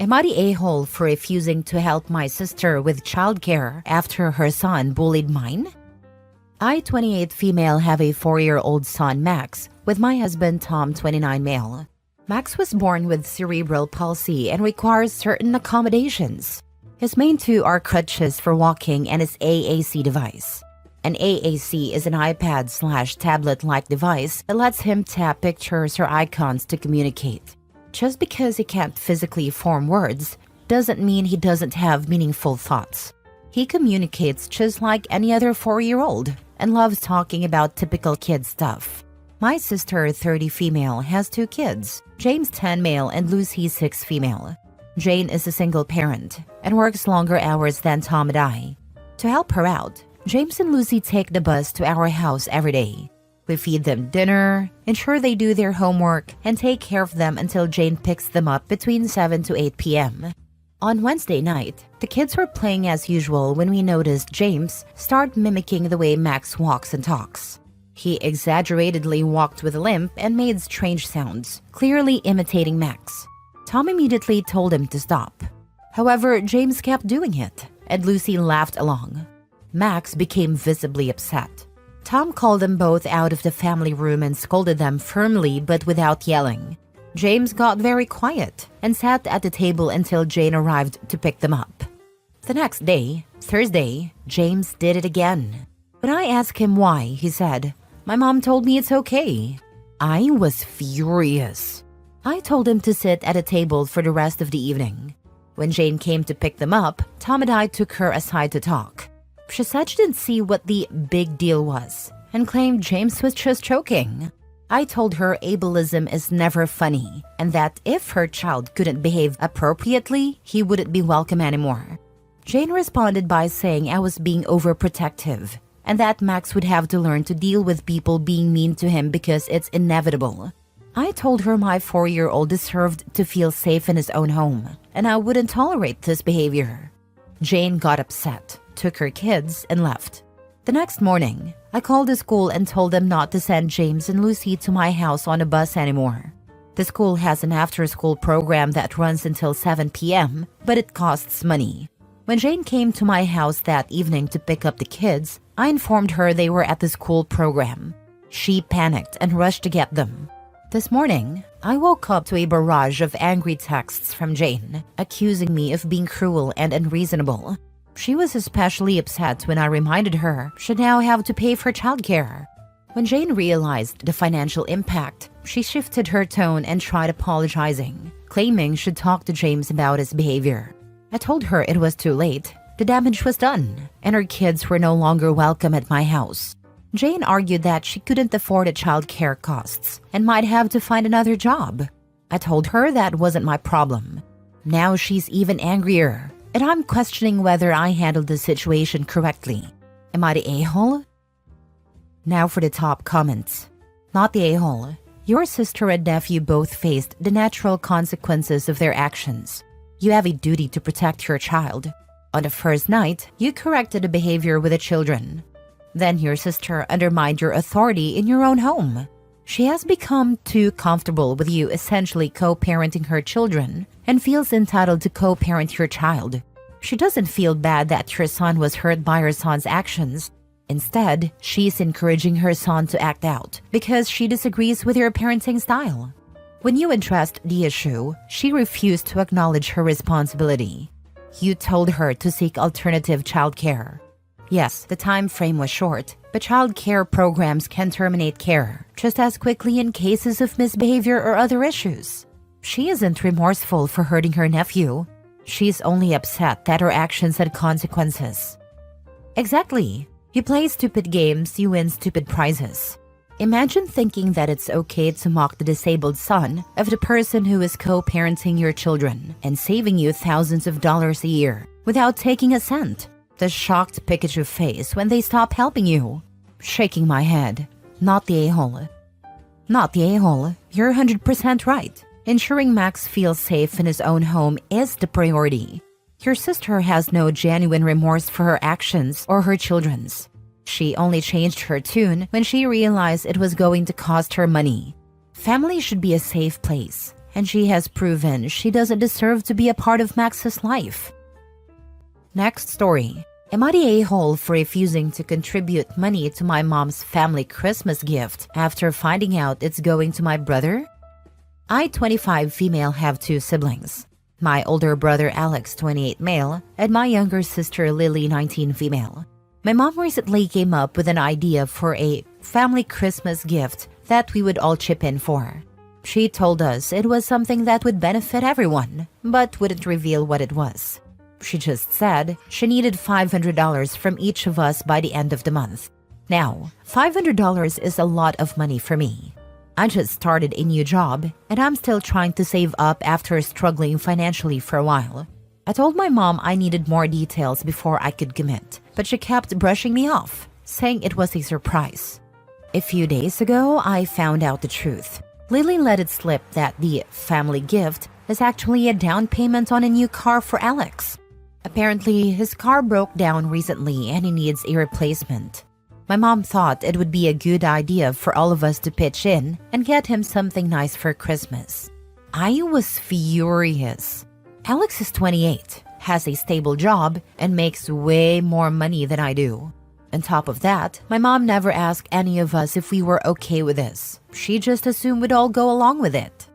Am I the a-hole for refusing to help my sister with childcare after her son bullied mine? I, 28 female, have a 4-year-old son, Max, with my husband, Tom, 29 male. Max was born with cerebral palsy and requires certain accommodations. His main two are crutches for walking and his AAC device. An AAC is an iPad/tablet-like device that lets him tap pictures or icons to communicate. Just because he can't physically form words doesn't mean he doesn't have meaningful thoughts. He communicates just like any other 4-year-old and loves talking about typical kid stuff. My sister, 30 female, has 2 kids, James 10 male and Lucy 6 female. Jane is a single parent and works longer hours than Tom and I. To help her out, James and Lucy take the bus to our house every day. We feed them dinner, ensure they do their homework, and take care of them until Jane picks them up between 7 to 8 p.m. On Wednesday night, the kids were playing as usual when we noticed James start mimicking the way Max walks and talks. He exaggeratedly walked with a limp and made strange sounds, clearly imitating Max. Tom immediately told him to stop. However, James kept doing it, and Lucy laughed along. Max became visibly upset. Tom called them both out of the family room and scolded them firmly but without yelling. James got very quiet and sat at the table until Jane arrived to pick them up. The next day, Thursday, James did it again. When I asked him why, he said, "My mom told me it's okay." I was furious. I told him to sit at a table for the rest of the evening. When Jane came to pick them up, Tom and I took her aside to talk. She said she didn't see what the big deal was and claimed James was just joking. I told her ableism is never funny and that if her child couldn't behave appropriately, he wouldn't be welcome anymore. Jane responded by saying I was being overprotective and that Max would have to learn to deal with people being mean to him because it's inevitable. I told her my 4-year-old deserved to feel safe in his own home and I wouldn't tolerate this behavior. Jane got upset, took her kids, and left. The next morning, I called the school and told them not to send James and Lucy to my house on a bus anymore. The school has an after-school program that runs until 7 p.m., but it costs money. When Jane came to my house that evening to pick up the kids, I informed her they were at the school program. She panicked and rushed to get them. This morning, I woke up to a barrage of angry texts from Jane, accusing me of being cruel and unreasonable. She was especially upset when I reminded her she'd now have to pay for childcare. When Jane realized the financial impact, she shifted her tone and tried apologizing, claiming she'd talk to James about his behavior. I told her it was too late. The damage was done, and her kids were no longer welcome at my house. Jane argued that she couldn't afford the childcare costs and might have to find another job. I told her that wasn't my problem. Now she's even angrier, and I'm questioning whether I handled the situation correctly. Am I the a-hole? Now for the top comments. Not the a-hole. Your sister and nephew both faced the natural consequences of their actions. You have a duty to protect your child. On the first night, you corrected the behavior with the children. Then your sister undermined your authority in your own home. She has become too comfortable with you essentially co-parenting her children and feels entitled to co-parent your child. She doesn't feel bad that your son was hurt by her son's actions. Instead, she's encouraging her son to act out because she disagrees with your parenting style. When you addressed the issue, she refused to acknowledge her responsibility. You told her to seek alternative childcare. Yes, the time frame was short, but child care programs can terminate care just as quickly in cases of misbehavior or other issues. She isn't remorseful for hurting her nephew. She's only upset that her actions had consequences. Exactly. You play stupid games, you win stupid prizes. Imagine thinking that it's okay to mock the disabled son of the person who is co-parenting your children and saving you thousands of dollars a year without taking a cent. The shocked Pikachu face when they stop helping you. Shaking my head. Not the a-hole. Not the a-hole. You're 100% right. Ensuring Max feels safe in his own home is the priority. Your sister has no genuine remorse for her actions or her children's. She only changed her tune when she realized it was going to cost her money. Family should be a safe place, and she has proven she doesn't deserve to be a part of Max's life. Next story. Am I the a-hole for refusing to contribute money to my mom's family Christmas gift after finding out it's going to my brother? I, 25 female, have 2 siblings. My older brother Alex, 28 male, and my younger sister Lily, 19 female. My mom recently came up with an idea for a family Christmas gift that we would all chip in for. She told us it was something that would benefit everyone, but wouldn't reveal what it was. She just said she needed $500 from each of us by the end of the month. Now, $500 is a lot of money for me. I just started a new job, and I'm still trying to save up after struggling financially for a while. I told my mom I needed more details before I could commit, but she kept brushing me off, saying it was a surprise. A few days ago, I found out the truth. Lily let it slip that the family gift is actually a down payment on a new car for Alex. Apparently, his car broke down recently and he needs a replacement. My mom thought it would be a good idea for all of us to pitch in and get him something nice for Christmas. I was furious. Alex is 28, has a stable job, and makes way more money than I do. On top of that, my mom never asked any of us if we were okay with this. She just assumed we'd all go along with it.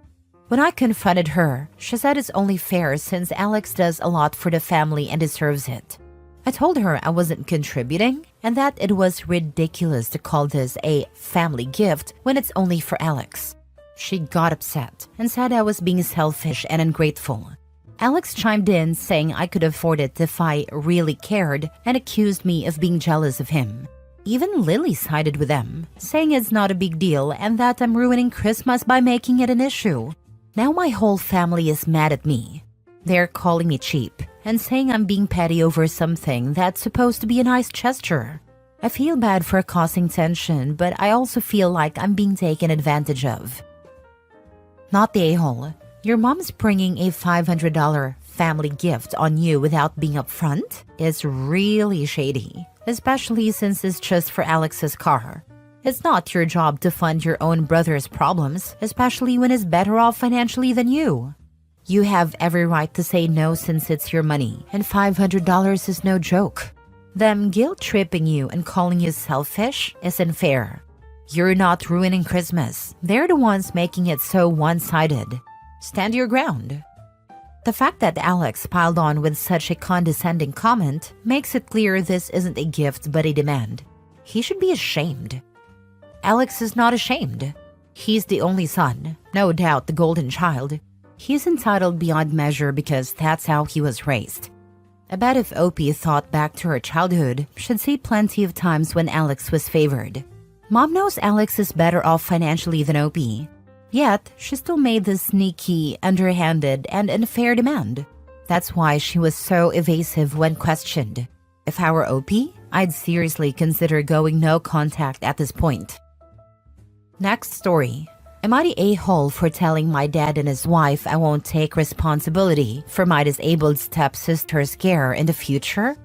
When I confronted her, she said it's only fair since Alex does a lot for the family and deserves it. I told her I wasn't contributing and that it was ridiculous to call this a family gift when it's only for Alex. She got upset and said I was being selfish and ungrateful. Alex chimed in saying I could afford it if I really cared and accused me of being jealous of him. Even Lily sided with them, saying it's not a big deal and that I'm ruining Christmas by making it an issue. Now my whole family is mad at me. They're calling me cheap and saying I'm being petty over something that's supposed to be a nice gesture. I feel bad for causing tension, but I also feel like I'm being taken advantage of. Not the a-hole. Your mom's bringing a $500 family gift on you without being upfront is really shady, especially since it's just for Alex's car. It's not your job to fund your own brother's problems, especially when he's better off financially than you. You have every right to say no since it's your money, and $500 is no joke. Them guilt-tripping you and calling you selfish isn't fair. You're not ruining Christmas. They're the ones making it so one-sided. Stand your ground. The fact that Alex piled on with such a condescending comment makes it clear this isn't a gift but a demand. He should be ashamed. Alex is not ashamed. He's the only son, no doubt the golden child. He's entitled beyond measure because that's how he was raised. I bet if Opie thought back to her childhood, she'd see plenty of times when Alex was favored. Mom knows Alex is better off financially than Opie. Yet, she still made this sneaky, underhanded, and unfair demand. That's why she was so evasive when questioned. If I were Opie, I'd seriously consider going no contact at this point. Next story. Am I the a-hole for telling my dad and his wife I won't take responsibility for my disabled stepsister's care in the future?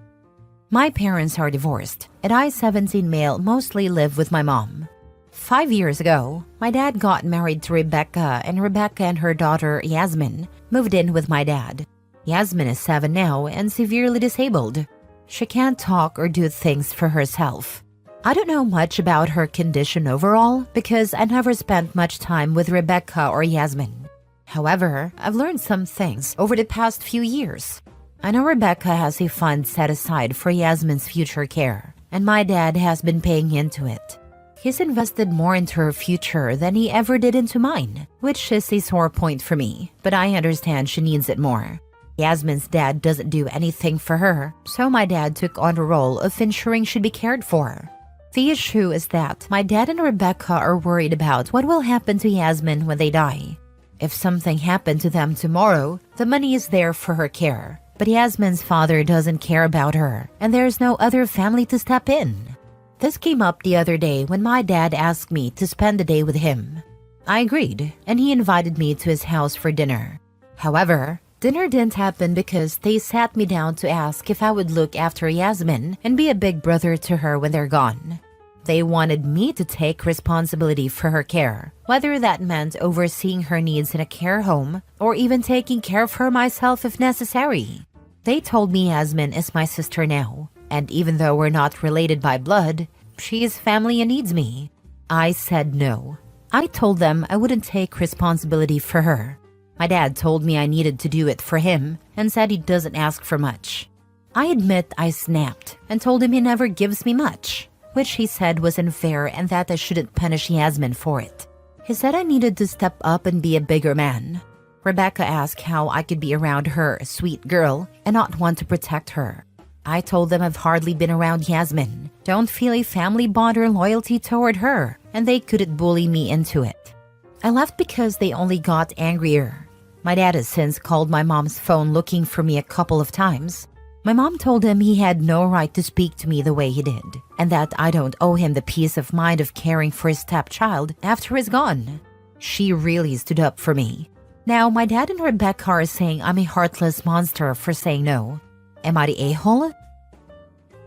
My parents are divorced, and I, 17 male, mostly live with my mom. 5 years ago, my dad got married to Rebecca, and Rebecca and her daughter, Yasmin, moved in with my dad. Yasmin is 7 now and severely disabled. She can't talk or do things for herself. I don't know much about her condition overall because I never spent much time with Rebecca or Yasmin. However, I've learned some things over the past few years. I know Rebecca has a fund set aside for Yasmin's future care, and my dad has been paying into it. He's invested more into her future than he ever did into mine, which is a sore point for me, but I understand she needs it more. Yasmin's dad doesn't do anything for her, so my dad took on the role of ensuring she'd be cared for. The issue is that my dad and Rebecca are worried about what will happen to Yasmin when they die. If something happened to them tomorrow, the money is there for her care. But Yasmin's father doesn't care about her, and there's no other family to step in. This came up the other day when my dad asked me to spend the day with him. I agreed, and he invited me to his house for dinner. However, dinner didn't happen because they sat me down to ask if I would look after Yasmin and be a big brother to her when they're gone. They wanted me to take responsibility for her care, whether that meant overseeing her needs in a care home or even taking care of her myself if necessary. They told me Yasmin is my sister now, and even though we're not related by blood, she is family and needs me. I said no. I told them I wouldn't take responsibility for her. My dad told me I needed to do it for him and said he doesn't ask for much. I admit I snapped and told him he never gives me much, which he said was unfair and that I shouldn't punish Yasmin for it. He said I needed to step up and be a bigger man. Rebecca asked how I could be around her, a sweet girl, and not want to protect her. I told them I've hardly been around Yasmin, don't feel a family bond or loyalty toward her, and they couldn't bully me into it. I left because they only got angrier. My dad has since called my mom's phone looking for me a couple of times. My mom told him he had no right to speak to me the way he did, and that I don't owe him the peace of mind of caring for his stepchild after he's gone. She really stood up for me. Now, my dad and Rebecca are saying I'm a heartless monster for saying no. Am I the a-hole?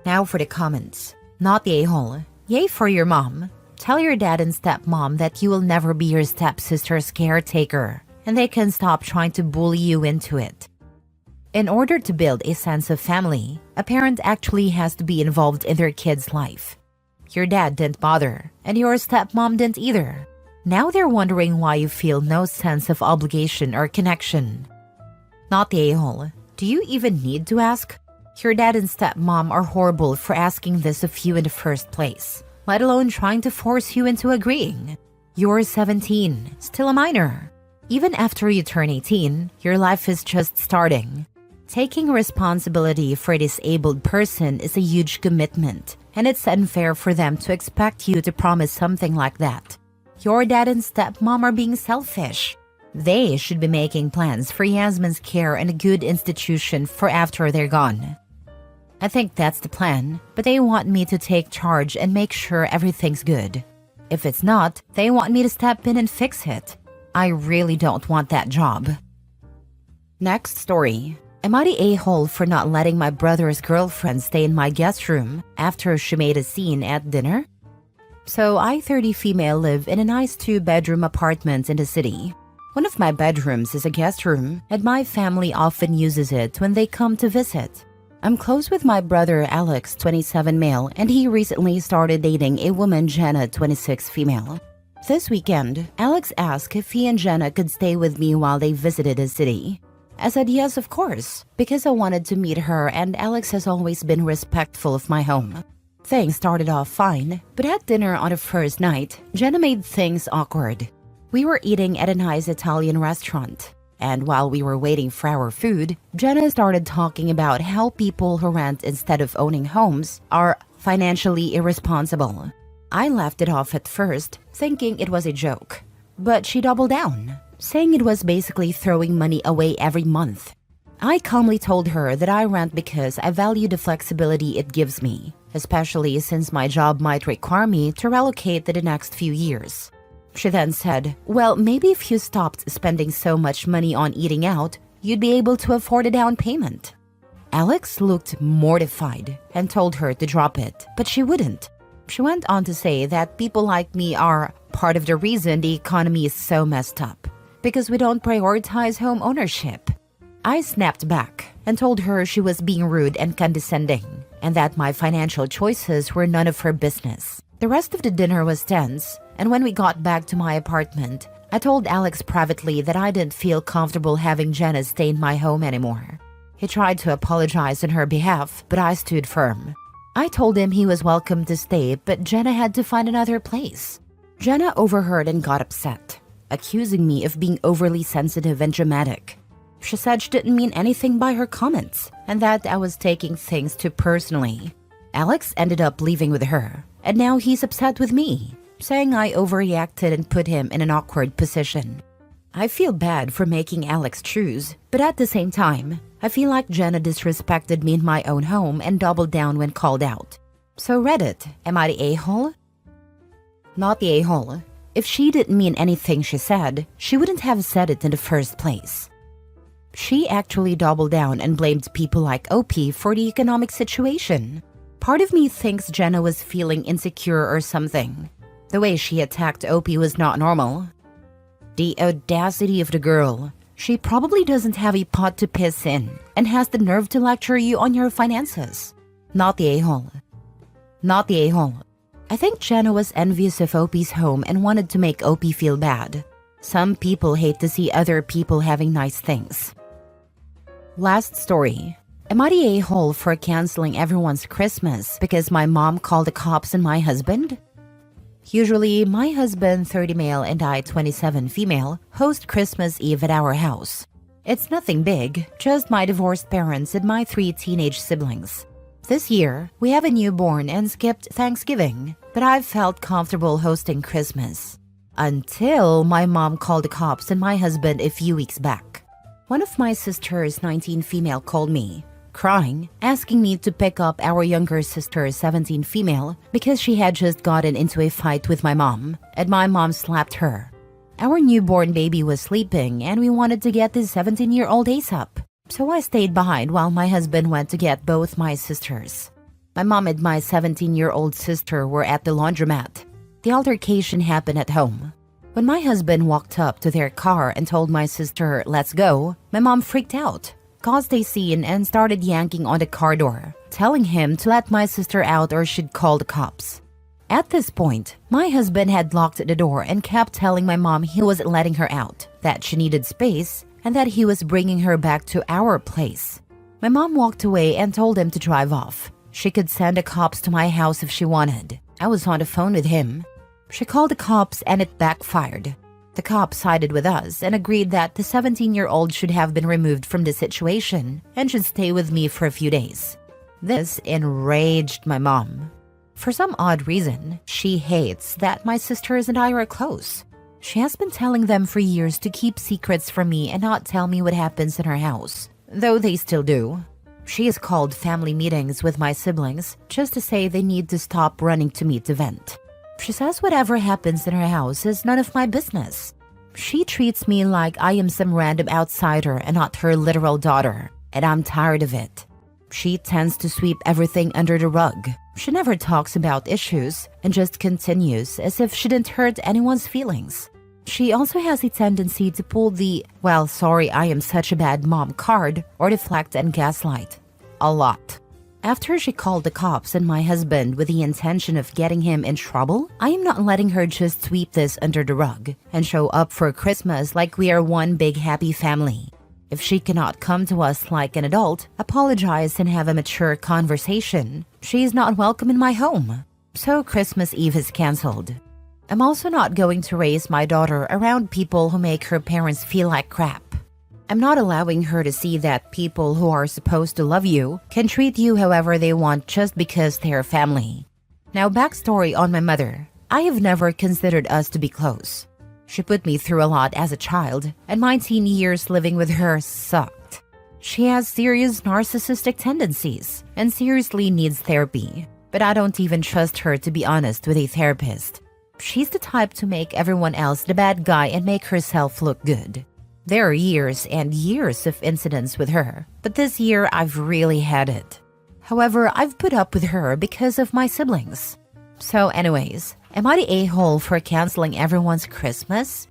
Now for the comments. Not the a-hole. Yay for your mom. Tell your dad and stepmom that you will never be your stepsister's caretaker, and they can stop trying to bully you into it. In order to build a sense of family, a parent actually has to be involved in their kid's life. Your dad didn't bother, and your stepmom didn't either. Now they're wondering why you feel no sense of obligation or connection. Not the a-hole. Do you even need to ask? Your dad and stepmom are horrible for asking this of you in the first place, let alone trying to force you into agreeing. You're 17, still a minor. Even after you turn 18, your life is just starting. Taking responsibility for a disabled person is a huge commitment, and it's unfair for them to expect you to promise something like that. Your dad and stepmom are being selfish. They should be making plans for Yasmin's care in a good institution for after they're gone. I think that's the plan, but they want me to take charge and make sure everything's good. If it's not, they want me to step in and fix it. I really don't want that job. Next story. Am I the a-hole for not letting my brother's girlfriend stay in my guest room after she made a scene at dinner? So I, 30 female, live in a nice 2-bedroom apartment in the city. One of my bedrooms is a guest room, and my family often uses it when they come to visit. I'm close with my brother Alex, 27 male, and he recently started dating a woman, Jenna, 26 female. This weekend, Alex asked if he and Jenna could stay with me while they visited the city. I said yes, of course, because I wanted to meet her and Alex has always been respectful of my home. Things started off fine, but at dinner on the first night, Jenna made things awkward. We were eating at a nice Italian restaurant, and while we were waiting for our food, Jenna started talking about how people who rent instead of owning homes are financially irresponsible. I laughed it off at first, thinking it was a joke, but she doubled down, saying it was basically throwing money away every month. I calmly told her that I rent because I value the flexibility it gives me, especially since my job might require me to relocate in the next few years. She then said, well, maybe if you stopped spending so much money on eating out, you'd be able to afford a down payment. Alex looked mortified and told her to drop it, but she wouldn't. She went on to say that people like me are part of the reason the economy is so messed up, because we don't prioritize home ownership. I snapped back and told her she was being rude and condescending, and that my financial choices were none of her business. The rest of the dinner was tense, and when we got back to my apartment, I told Alex privately that I didn't feel comfortable having Jenna stay in my home anymore. He tried to apologize on her behalf, but I stood firm. I told him he was welcome to stay, but Jenna had to find another place. Jenna overheard and got upset, accusing me of being overly sensitive and dramatic. She said she didn't mean anything by her comments, and that I was taking things too personally. Alex ended up leaving with her, and now he's upset with me, saying I overreacted and put him in an awkward position. I feel bad for making Alex choose, but at the same time, I feel like Jenna disrespected me in my own home and doubled down when called out. So Reddit, am I the a-hole? Not the a-hole. If she didn't mean anything she said, she wouldn't have said it in the first place. She actually doubled down and blamed people like OP for the economic situation. Part of me thinks Jenna was feeling insecure or something. The way she attacked Opie was not normal. The audacity of the girl. She probably doesn't have a pot to piss in and has the nerve to lecture you on your finances. Not the a-hole. Not the a-hole. I think Jenna was envious of Opie's home and wanted to make Opie feel bad. Some people hate to see other people having nice things. Last story. Am I the a-hole for canceling everyone's Christmas because my mom called the cops on my husband? Usually, my husband, 30 male, and I, 27 female, host Christmas Eve at our house. It's nothing big, just my divorced parents and my 3 teenage siblings. This year, we have a newborn and skipped Thanksgiving, but I've felt comfortable hosting Christmas. Until my mom called the cops on my husband a few weeks back. One of my sisters, 19 female, called me, crying, asking me to pick up our younger sister, 17 female, because she had just gotten into a fight with my mom, and my mom slapped her. Our newborn baby was sleeping, and we wanted to get this 17-year-old ASAP. So I stayed behind while my husband went to get both my sisters. My mom and my 17-year-old sister were at the laundromat. The altercation happened at home. When my husband walked up to their car and told my sister, "Let's go," my mom freaked out, caused a scene, and started yanking on the car door, telling him to let my sister out or she'd call the cops. At this point, my husband had locked the door and kept telling my mom he was letting her out, that she needed space, and that he was bringing her back to our place. My mom walked away and told him to drive off. She could send the cops to my house if she wanted. I was on the phone with him. She called the cops and it backfired. The cops sided with us and agreed that the 17-year-old should have been removed from the situation and should stay with me for a few days. This enraged my mom. For some odd reason, she hates that my sisters and I are close. She has been telling them for years to keep secrets from me and not tell me what happens in her house, though they still do. She has called family meetings with my siblings just to say they need to stop running to me to vent. She says whatever happens in her house is none of my business. She treats me like I am some random outsider and not her literal daughter, and I'm tired of it. She tends to sweep everything under the rug. She never talks about issues and just continues as if she didn't hurt anyone's feelings. She also has a tendency to pull the, "well, sorry, I am such a bad mom" card or deflect and gaslight. A lot. After she called the cops and my husband with the intention of getting him in trouble, I am not letting her just sweep this under the rug and show up for Christmas like we are one big happy family. If she cannot come to us like an adult, apologize and have a mature conversation, she is not welcome in my home. So Christmas Eve is canceled. I'm also not going to raise my daughter around people who make her parents feel like crap. I'm not allowing her to see that people who are supposed to love you can treat you however they want just because they're family. Now, backstory on my mother. I have never considered us to be close. She put me through a lot as a child, and my teen years living with her sucked. She has serious narcissistic tendencies and seriously needs therapy, but I don't even trust her to be honest with a therapist. She's the type to make everyone else the bad guy and make herself look good. There are years and years of incidents with her, but this year I've really had it. However, I've put up with her because of my siblings. So anyways, am I the a-hole for canceling everyone's Christmas?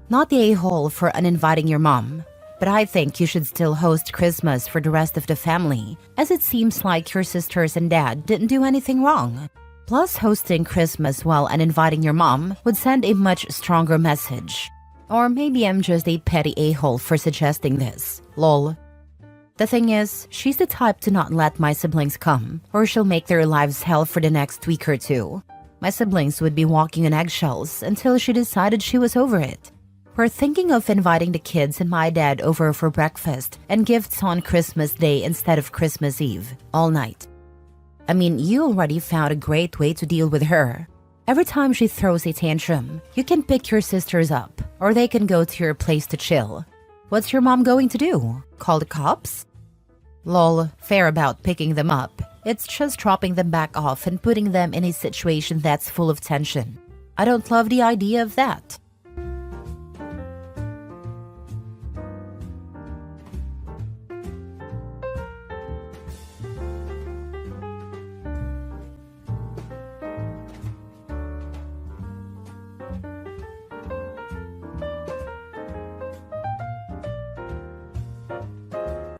Not the a-hole for uninviting your mom, but I think you should still host Christmas for the rest of the family, as it seems like your sisters and dad didn't do anything wrong. Plus, hosting Christmas while uninviting your mom would send a much stronger message. Or maybe I'm just a petty a-hole for suggesting this. Lol. The thing is, she's the type to not let my siblings come, or she'll make their lives hell for the next week or two. My siblings would be walking on eggshells until she decided she was over it. We're thinking of inviting the kids and my dad over for breakfast and gifts on Christmas Day instead of Christmas Eve, all night. I mean, you already found a great way to deal with her. Every time she throws a tantrum, you can pick your sisters up, or they can go to your place to chill. What's your mom going to do? Call the cops? Lol, fair about picking them up. It's just dropping them back off and putting them in a situation that's full of tension. I don't love the idea of that.